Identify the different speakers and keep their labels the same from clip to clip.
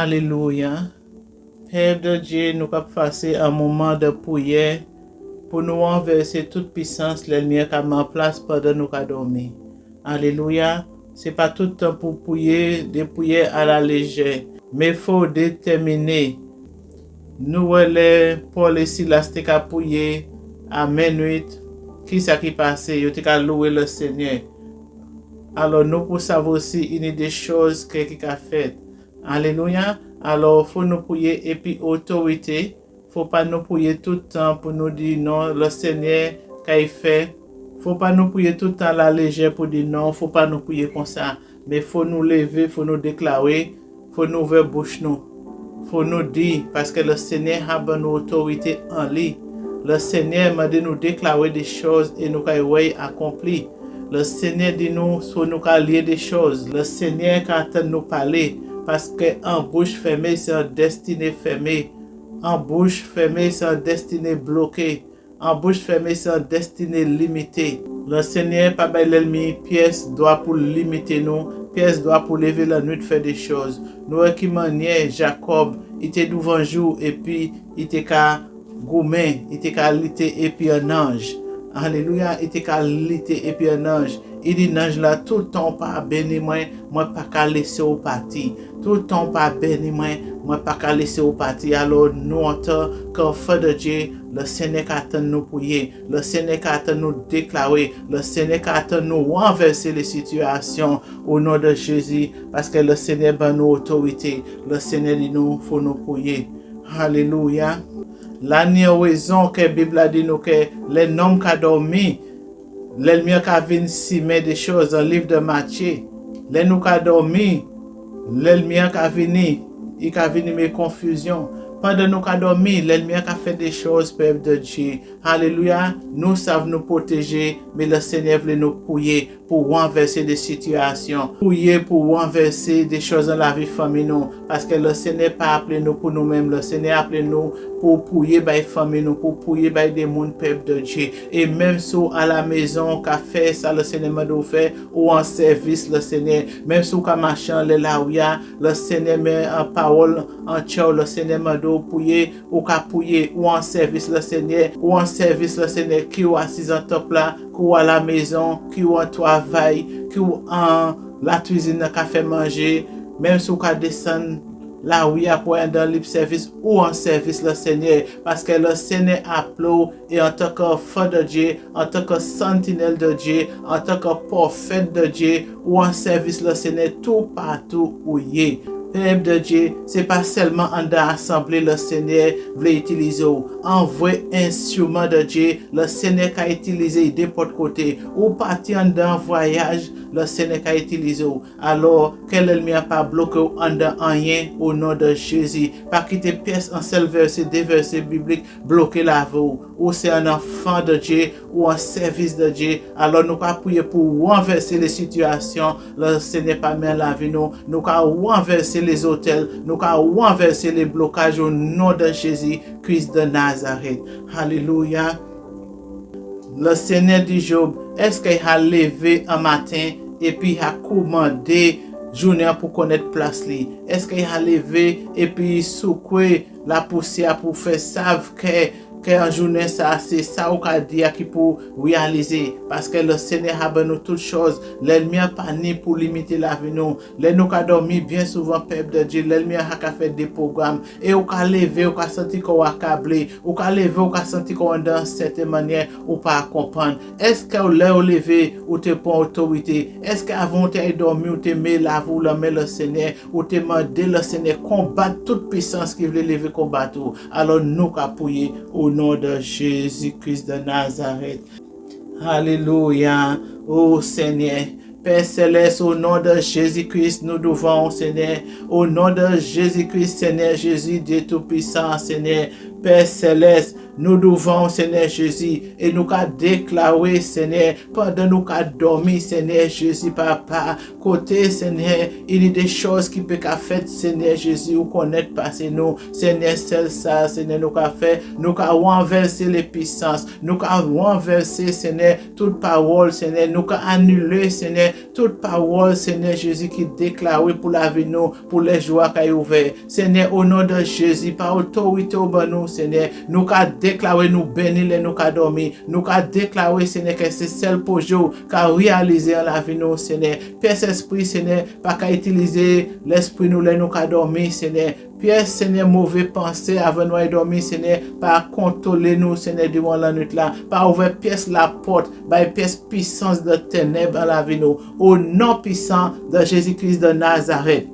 Speaker 1: Alléluia. Père de Dieu, nous avons passé un moment de prière pour nous renverser toute puissance, l'ennemi qui a mis en place pendant nous avons dormi. Alléluia. Ce n'est pas tout le temps pour prier, des prières à la légère, mais il faut déterminer. Nous, les Paul et Silas, qui ont prié à minuit, qui ce qui passé, ils ont loué le Seigneur. Alors, nous, pour savoir aussi, il y a des choses qui a fait. Alléluia. Alors, il faut nous prier et puis autorité. Il ne faut pas nous prier tout le temps pour nous dire non, le Seigneur qu'il fait. Il ne faut pas nous prier tout le temps à la légère pour dire non, il ne faut pas nous prier comme ça. Mais il faut nous lever, il faut nous déclarer, il faut nous ouvrir bouche nous. Il faut nous dire, parce que le Seigneur a bonne autorité en lui. Le Seigneur m'a dit nous déclarer des choses et nous avons accompli. Le Seigneur dit nous, soit nous avons lié des choses. Le Seigneur qui attend nous parler. Parce qu'en bouche fermée, c'est un destinée fermée. En bouche fermée, c'est un destinée bloquée. En bouche fermée, c'est un destinée limitée. Le Seigneur, pas l'ennemi, pièce doit pour limiter nous. Pièce doit pour lever la nuit de faire des choses. Nous, qui maniait Jacob, il était devant jour et puis il était qu'à gourmet, il était qu'à lutter et puis un ange. Alléluia, il était qu'à lutter et puis un ange. Il dit, l'ange là, tout le temps pas béni moi pas qu'à laisser au parti. Tout le temps pas béni moi pas qu'à laisser au parti. Alors, nous, en tant qu'enfants de Dieu, le Seigneur attend nous prier, le Seigneur attend nous déclarer, le Seigneur attend nous renverser les situations au nom de Jésus, parce que le Seigneur a nos autorités. Le Seigneur dit nous, faut nous prier. Alléluia. La raison que la Bible a dit nous que les noms qui ont dormi, l'ennemi qui vient simer des choses dans le livre de Matthieu. Les nous qui ont dormi, l'ennemi qui vient, il a venu mes confusions. Pendant nous qui avons dormi, l'ennemi a fait des choses, peuple de Dieu. Alléluia. Nous savons nous protéger, mais le Seigneur veut nous prier pour renverser des situations. Prier pour renverser des choses dans la vie familiale. Parce que le Seigneur n'a pas appelé nous pour nous-mêmes. Le Seigneur a appelé nous pour prier par les familles, pour prier par des mondes, peuple de Dieu. Et même si à la maison, qu'a fait ça, le Seigneur m'a fait, ou en service, le Seigneur. Même si qu'a marché là où il y a, le Seigneur met en parole, en tchao, le Seigneur m'a prier, ou qu'a prier, ou en service, le Seigneur, ou en service, le Seigneur, qui est assis en top là, qui est à la maison, qui est en travail, qui est en la cuisine, qui a fait manger, même si qu'a descend là où il y a pour dans le service ou en service le Seigneur, parce que le Seigneur appelle et en tant qu'enfant de Dieu, en tant que sentinelle de Dieu, en tant que prophète de Dieu ou en service le Seigneur tout partout où il est. Peuple de Dieu, c'est pas seulement en d'assemblée le Seigneur veut utiliser. En vrai instrument de Dieu, le Seigneur a utilisé de n'importe côté. Ou partir en voyage, le Seigneur a utilisé. Alors, quel ennemi n'a pas bloqué en rien au nom de Jésus. Pas quitter pièce en seul verset, des versets bibliques, bloquer la vie. Ou c'est un enfant de Dieu, ou un service de Dieu. Alors, nous allons prier pour renverser les situations. Le Seigneur pas mis la vie, nous allons renverser les hôtels, nous allons renverser les blocages au nom de Jésus, Christ de Nazareth. Alléluia. Le Seigneur dit Job, est-ce qu'il a levé un matin et puis a commandé journée pour connaître place li? Est-ce qu'il a levé et puis secoué la poussière pour faire savent que en journée ça c'est ça ou qu'a dire qui pour réaliser, parce que le Seigneur a donné toutes choses. L'ennemi a pas ni pour limiter la vie nous. L'ennemi a dormi bien souvent, peuple de Dieu. L'ennemi a fait des programmes et ou qu'a levé ou qu'a senti qu'on accablé ou qu'a levé ou qu'a senti qu'on dans cette manière ou pas comprendre. Est-ce que là au levé ou te prend autorité? Est-ce qu'avant tu dormi ou te met la vous la met le Seigneur ou te demandé le Seigneur combattre toute puissance qui veut lever combattre? Alors nous qu'a prier au nom de Jésus-Christ de Nazareth. Alléluia. Oh Seigneur, Père Céleste, au nom de Jésus-Christ, nous devons, Seigneur, au nom de Jésus-Christ, Seigneur Jésus, Dieu Tout-Puissant, Seigneur, Père Céleste, nous devons, Seigneur Jésus, et nous qu'à déclarer, Seigneur, pendant nous qu'à dormir, Seigneur Jésus, Papa, côté, Seigneur, il y a des choses qui peuvent faire, Seigneur Jésus, ou connaître passer nous, Seigneur, c'est ça, Seigneur, nous qu'à faire, nous qu'à renverser les puissances, nous qu'à renverser, Seigneur, toute parole, Seigneur, nous qu'à annuler, Seigneur, toute parole, Seigneur Jésus, qui déclare pour la vie, nous, pour les joies qui ont ouvert, Seigneur, au nom de Jésus, par autorité au bon nous, Seigneur, nous qu'à déclarer, nous bénir, nous qu'à dormir, nous qu'à déclarer, Seigneur, que c'est celle pour jour qu'à réaliser en la vie, nous, Seigneur, Père Esprit, Seigneur, pas qu'à utiliser l'esprit, nous qu'à dormir, Seigneur, Pierre, Seigneur, mauvais pensée avant nous de dormir, Seigneur, par contrôler nous, Seigneur, durant la nuit là, par ouvrir pièce la porte, par pièce puissance de ténèbres dans la vie nous, au nom puissant de Jésus-Christ de Nazareth.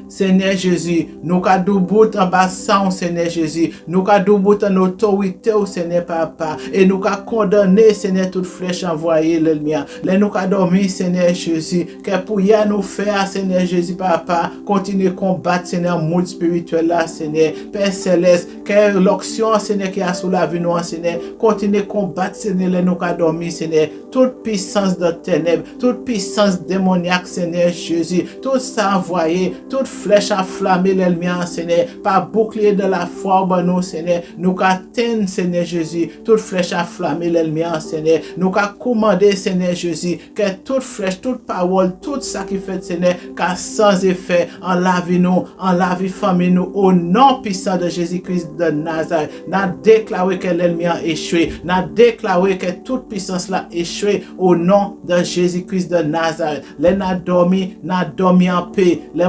Speaker 1: Seigneur Jésus, nous qu'à doubout en bassin, Seigneur Jésus, nous qu'à doubout en autorité, Seigneur Papa, et nous qu'à condamner, Seigneur, toute flèche envoyée, le mien. Les nous qu'à dormir, Seigneur Jésus, que pour y nous faire, Seigneur Jésus Papa, continuer à combattre, Seigneur, monde spirituel là, Seigneur, Père Céleste, que l'onction, Seigneur, qui a sous la vie, nous, Seigneur, continue à combattre, Seigneur, les nous qu'à dormir, Seigneur, toute puissance de ténèbres, toute puissance démoniaque, Seigneur Jésus, tout ça envoyé, toute flèche enflammée, l'ennemi, Seigneur, par bouclier de la foi, nous, Seigneur, nous qu'atteignons, Seigneur Jésus, toute flèche enflammée, l'ennemi, Seigneur, nous qu'à commander, Seigneur Jésus, que toute flèche, toute parole, tout ça qui fait, Seigneur, qu'à sans effet, en la vie, nous, en la vie, famille, nous, au nom puissant de Jésus-Christ de Nazareth, n'a déclaré que l'ennemi a échoué, n'a déclaré que toute puissance l'a échoué, au nom de Jésus-Christ de Nazareth, les n'a dormi en paix, les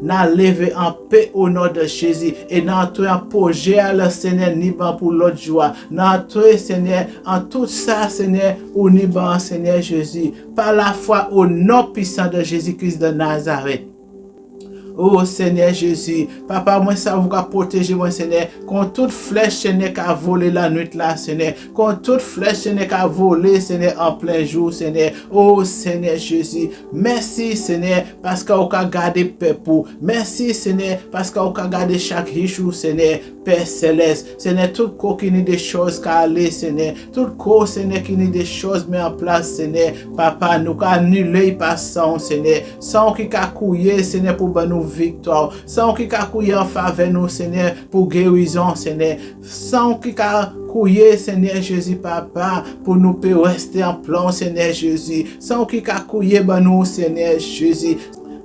Speaker 1: n'a levé en paix au nom de Jésus, et n'a tout apogé à le Seigneur, ni ban pour l'autre joie, n'a tout, Seigneur, en tout ça, Seigneur, au ni ban, Seigneur Jésus, par la foi au nom puissant de Jésus-Christ de Nazareth. Oh Seigneur Jésus, Papa, moi ça vous a protégé, moi Seigneur, contre toute flèche, Seigneur, qui a volé la nuit là, Seigneur, contre toute flèche, Seigneur, qui a volé, Seigneur, en plein jour, Seigneur. Oh Seigneur Jésus, merci Seigneur, parce que vous avez gardé peuple. Merci Seigneur, parce que vous avez gardé chaque jour, Seigneur, Père Céleste. Seigneur, tout corps qui n'y des choses qui aller, Seigneur, tout corps, Seigneur, qui n'y des choses mis en place, Seigneur. Papa, nous avons annulé par sang, Seigneur, sans qui a couillé, Seigneur, pour nous victoire, sans qui a couillé en faveur nous, Seigneur, pour guérison, Seigneur, sans qui a couillé, Seigneur Jésus, Papa, pour nous rester en plan, Seigneur Jésus, sans qui a couillé, nous, Seigneur Jésus.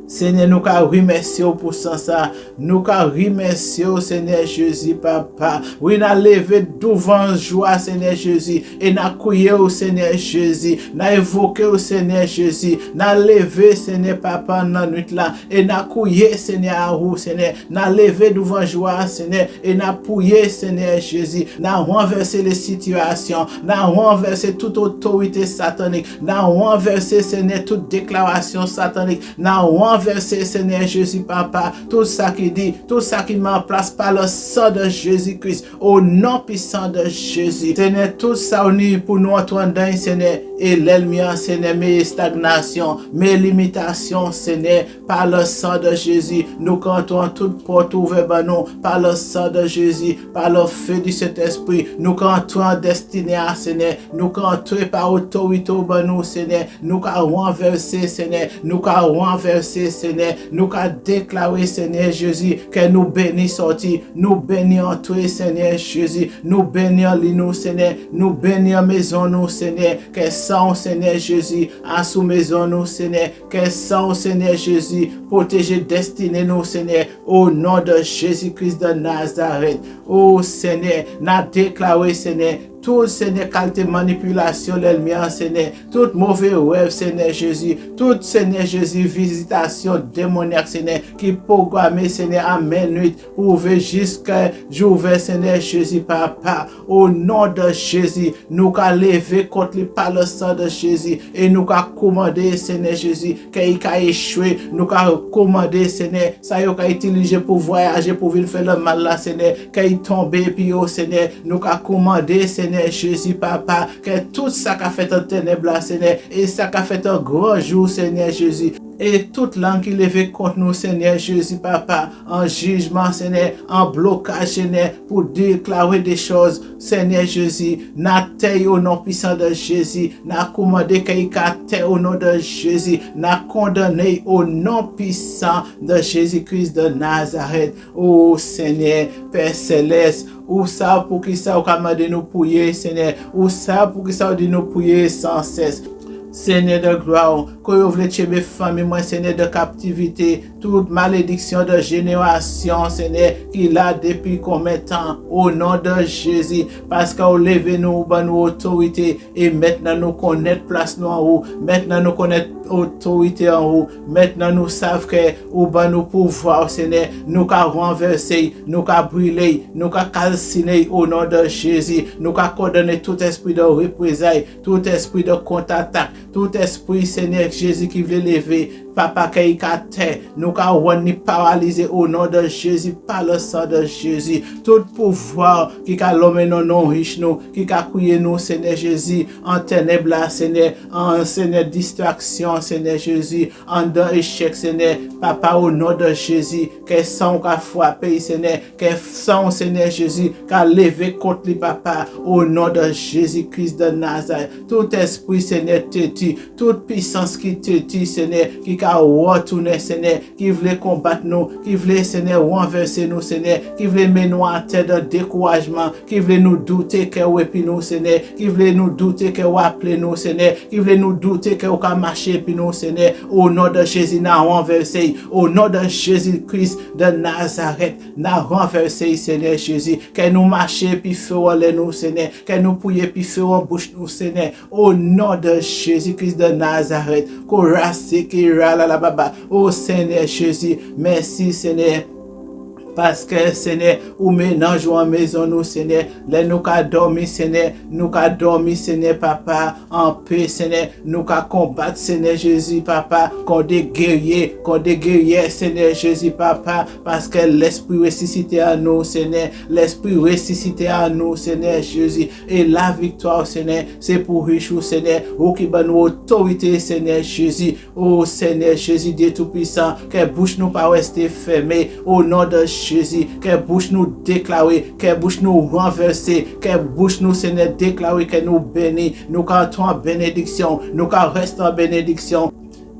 Speaker 1: Seigneur, nous qu'à remercier pour ça. Nous qu'à remercier, Seigneur Jésus, Papa. Oui, n'a levé devant joie, Seigneur Jésus. Et n'a crié au Seigneur Jésus. N'a évoqué au Seigneur Jésus. N'a levé, Seigneur, Papa, dans la nuit là. Et n'a crié, Seigneur, à vous, Seigneur. N'a levé devant joie, Seigneur. Et n'a prié, Seigneur Jésus. N'a renversé les situations. N'a renversé toute autorité satanique. N'a renversé, Seigneur, toute déclaration satanique. N'a renversé, Seigneur Jésus, Papa, tout ça qui dit, tout ça qui met en place par le sang de Jésus-Christ, au nom puissant de Jésus. Seigneur, tout ça uni pour nous entendre, Seigneur, et l'ennemi, Seigneur, mes stagnations, mes limitations, Seigneur, par le sang de Jésus, nous cantons toute porte ouverte, nous, par le sang de Jésus, par le feu du Saint-Esprit, nous cantons destiné à Seigneur, nous cantons par autorité, nous, Seigneur, nous renverser, Seigneur, nous renverser, Seigneur, nous avons déclaré, Seigneur Jésus, que nous bénissons sortir, nous bénissons toi, Seigneur Jésus, nous bénissons nous, Seigneur, nous bénissons maison, nous, Seigneur, que sans, Seigneur Jésus, à sous maison, nous, Seigneur, que sans, Seigneur Jésus, protéger destiné, nous, Seigneur, au nom de Jésus-Christ de Nazareth. Oh, Seigneur, nous avons déclaré, Seigneur, tout, Seigneur, qualité manipulation, l'ennemi, Seigneur, tout mauvais rêve, Seigneur Jésus, tout, Seigneur Jésus, visitation démoniaque, Seigneur, qui programme, Seigneur, à minuit, pour ouvrir jusqu'à jour, Seigneur Jésus, Papa, au nom de Jésus, nous qu'à lever contre lui par le sang de Jésus, et nous qu'à commander, Seigneur Jésus, qu'il a échoué, nous qu'à commander, Seigneur, ça y a utilisé pour voyager, pour venir faire le mal là, Seigneur, qu'il tombe, puis, oh, Seigneur, nous qu'à commander, Seigneur Jésus, Papa, que tout ça qu'a fait un ténèbre, Seigneur, et ça qu'a fait un grand jour, Seigneur Jésus, Et toute langue qui lève contre nous, Seigneur Jésus, Papa, en jugement, Seigneur, en blocage, Seigneur, pour déclarer des choses, Seigneur Jésus, n'a taille au nom puissant de Jésus, n'a commandé qu'il y au nom de Jésus, n'a condamné au nom puissant de Jésus-Christ de Nazareth. Oh Seigneur, Père Céleste, ou ça pour qui ça, ou commandé nous prier, Seigneur, ou ça pour qui ça, dit nous prier sans cesse. Seigneur de gloire, que vous voulez tuer mes familles, moi, Seigneur de captivité, toute malédiction de génération, Seigneur, qui l'a depuis combien de temps, au nom de Jésus, parce que vous levez nous, nous autorité, et maintenant nous connaître place nous en haut, maintenant nous connaître autorité en haut, maintenant nous savons que nous nous pouvoir, Seigneur, nous qu'à renverser, nous qu'à brûler, nous qu'à calciner au nom de Jésus, nous qu'à condamner tout esprit de représailles, tout esprit de contre-attaque, tout esprit, Seigneur Jésus, qui veut lever, Papa, qui terre, nous qui paralysé au nom de Jésus, par le sang de Jésus, tout pouvoir qui a l'homme non riche, nous, qui a crié nous, Seigneur Jésus, en ténèbres, Seigneur, en Seigneur distraction, Seigneur Jésus, en dans échec, Seigneur, Papa, au nom de Jésus, que sang qu'a frappé, Seigneur, que sang, Seigneur Jésus, qu'a levé contre lui, Papa, au nom de Jésus-Christ de Nazareth, tout esprit, Seigneur, têtu, toute puissance qui têtu, Seigneur, qui a retourné, Seigneur, qui voulait combattre nous, qui voulait, Seigneur, renverser nous, Seigneur, qui voulait mener nous en terre de découragement, qui voulait nous douter que vous puis nous, Seigneur, qui voulait nous douter que vous appelez nous, Seigneur, qui voulait nous douter que vous pouvez marcher puis nous, Seigneur, au nom de Jésus, n'a renversé, au nom de Jésus-Christ de Nazareth, n'a renversé, Seigneur Jésus, que nous marchions puis ferons nous, Seigneur, que nous prions puis ferons bouche nous, Seigneur, au nom de Jésus-Christ de Nazareth, oh Seigneur Jésus, merci Seigneur. Parce que, Seigneur, ou ménage ou en maison, nous, Seigneur, les nous qu'a dormi, Seigneur, nous qu'a dormi, Seigneur, Papa, en paix, Seigneur, nous qu'a combattre, Seigneur Jésus, Papa, qu'on des guerriers, Seigneur Jésus, Papa, parce que l'Esprit ressuscité à nous, Seigneur, l'Esprit ressuscité à nous, Seigneur Jésus, et la victoire, Seigneur, c'est pour Richou, Seigneur, ou qui bat nous autorité, Seigneur Jésus, oh Seigneur Jésus, Dieu Tout-Puissant, que bouche nous pas rester fermée, au nom de Jésus, que bouche nous déclarer, que bouche nous renverser, que bouche nous, Seigneur, déclarer que nous bénis, nous cantons en bénédiction, nous restons en bénédiction,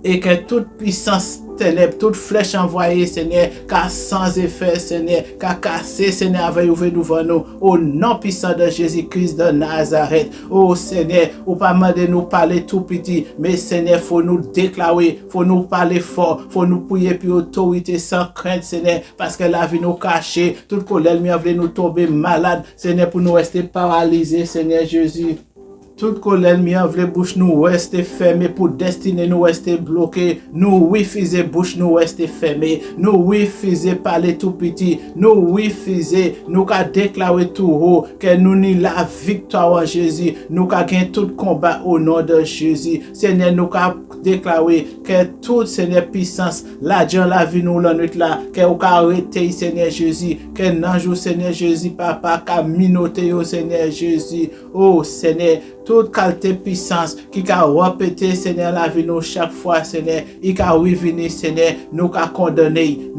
Speaker 1: et que toute puissance ténèbres, toute flèche envoyée, Seigneur, car sans effet, Seigneur, car cassé, Seigneur, avait ouvert devant nous, au nom puissant de Jésus-Christ de Nazareth. Oh Seigneur, ou pas demander nous parler tout petit, mais Seigneur, faut nous déclarer, faut nous parler fort, faut nous prier puis autorité sans crainte, Seigneur, parce que la vie nous cachée, toute colère, voulait nous tomber malade, Seigneur, pour nous rester paralysés, Seigneur Jésus. Toute colère en vle bouche nous rester fermée pour destiner nous rester bloqués. Nous refuser bouche nous rester fermée. Nous refuser parler tout petit. Nous refuser nous qu'a déclarer tout haut que nous ni la victoire en Jésus. Nous qu'a gagné tout combat au nom de Jésus. Seigneur, nous qu'a déclarer que toute Seigneur puissance, l'argent, la vie nous la nuit là, que vous arrêté Seigneur Jésus, que n'anjou Seigneur Jésus, Papa, qu'a minoté au Seigneur Jésus. Oh Seigneur, toute qualité puissance qui a répété Seigneur la vie nous chaque fois Seigneur, il a revenir Seigneur, nous qu'a condamné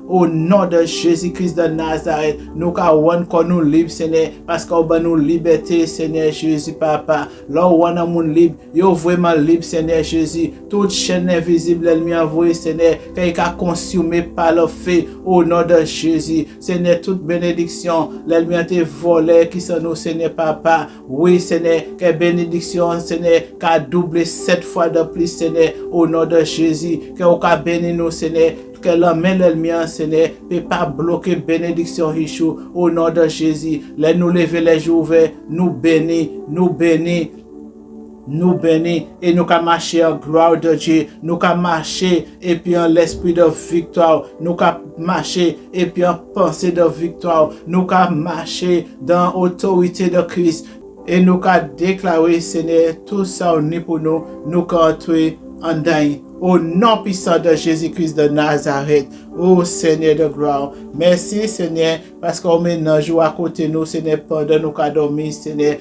Speaker 1: au nom de Jésus-Christ de Nazareth, nous qu'a rendre qu'on nous libre Seigneur, parce qu'on va nous liberté Seigneur Jésus Papa, là où on a mon libre, yo vraiment libre Seigneur Jésus, toute chaîne invisible elle m'a envoyé Seigneur, qu'il a consumé par le feu au nom de Jésus, Seigneur toute bénédiction, elle m'a été volée qui sont nous Seigneur Papa, oui Seigneur, que bénédiction, Seigneur, qu'a doublé 7 fois de plus, Seigneur, au nom de Jésus, que vous qu'a béni nous, Seigneur, que l'homme le mien, Seigneur, ne peut pas bloquer bénédiction Richou, au nom de Jésus, les nous lever les jours ouverts, nous bénis, et nous qu'à marcher en gloire de Dieu, nous qu'à marcher et puis en l'esprit de victoire, nous qu'à marcher et puis en pensée de victoire, nous qu'à marcher dans l'autorité de Christ et nous qu'à déclarer Seigneur tout ça au nez pour nous, nous qu'à entrer en dain. Au nom puissant de Jésus-Christ de Nazareth, ô Seigneur de gloire, merci Seigneur parce qu'on met un jour à côté nous, Seigneur, pendant nous qu'à dormir, Seigneur.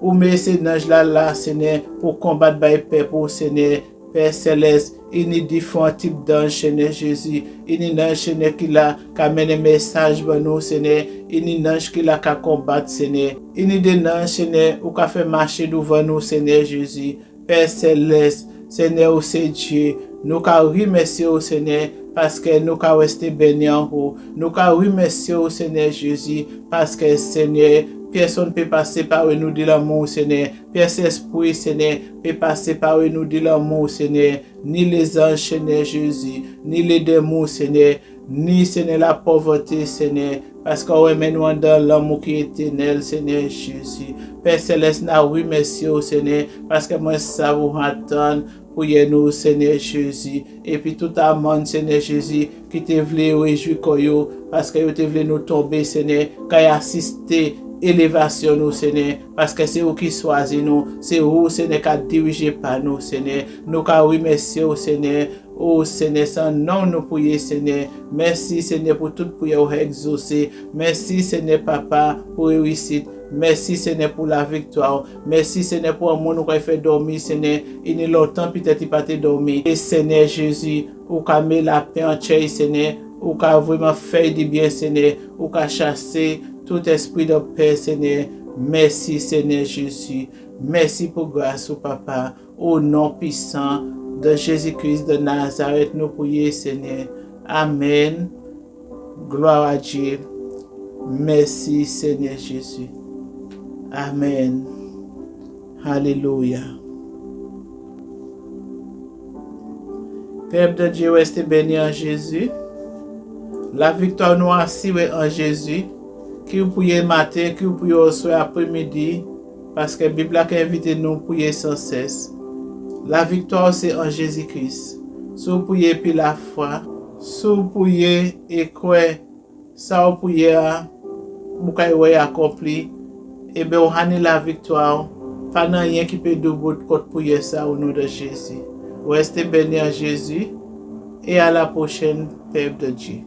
Speaker 1: Ou met ces anges là, Seigneur, pour combattre par paix pour Seigneur. Père Céleste, il y a différents types d'anges, Seigneur Jésus. Il y a un ange, Seigneur, qui a amené un message pour nous, Seigneur. Il y a un ange qui a combattre, Seigneur. Il y a des anges, Seigneur, qui a fait marcher devant nous, Seigneur Jésus. Père Céleste, Seigneur, c'est Dieu. Nous remercions au Seigneur parce que nous restons bénis en haut. Nous remercions au Seigneur Jésus parce que Seigneur, personne ne peut passer par nous de l'amour, Seigneur. Personne esprit, Seigneur, peut passer par nous de l'amour, Seigneur. Ni les anges, Seigneur Jésus, ni les démons, Seigneur, ni, Seigneur, la pauvreté, Seigneur. Parce qu'on remet nous dans l'amour qui est éternel, Seigneur Jésus. Père Céleste, nous remercions, Seigneur, parce que moi, ça vous attend. Priez-nous, Seigneur Jésus. Et puis tout le monde, Seigneur Jésus, qui te voulait réjouir parce que te voulait nous tomber, Seigneur, qui a assisté élévation nous, Seigneur, parce que c'est vous qui choisis nous, c'est vous, Seigneur, qui a dirigé par nous, Seigneur. Nous remercions, Seigneur. Oh Seigneur, sans nom nous prions, Seigneur. Merci, Seigneur, pour toute prière exaucée. Merci, Seigneur, Papa, pour réussite. Merci, Seigneur, pour la victoire. Merci, Seigneur, pour amour nous fait dormir, Seigneur. Il y a longtemps, peut-être, il pas dormir. Et Seigneur Jésus, ou qu'a mis la paix en chair, Seigneur. Ou qu'a vraiment fait du bien, Seigneur. Ou qu'a chassé tout esprit de paix, Seigneur. Merci, Seigneur Jésus. Merci pour grâce, au Papa. Au nom puissant de Jésus-Christ de Nazareth, nous prions, Seigneur. Amen. Gloire à Dieu. Merci, Seigneur Jésus. Amen. Alléluia. Père de Dieu, restez béni en Jésus. La victoire nous assure en Jésus. Qui vous priez matin, qui vous priez au soir après-midi. Parce que la Bible a invité nous à prier sans cesse. La victoire, c'est en Jésus-Christ. Si vous priez puis la foi, si vous priez et croyez, ça vous priez, vous pouvez accomplir. Et bien, on a la victoire. Pas de rien qui peut debout contre prier ça au nom de Jésus. Restez bénis en Jésus. Et à la prochaine, Père de Dieu.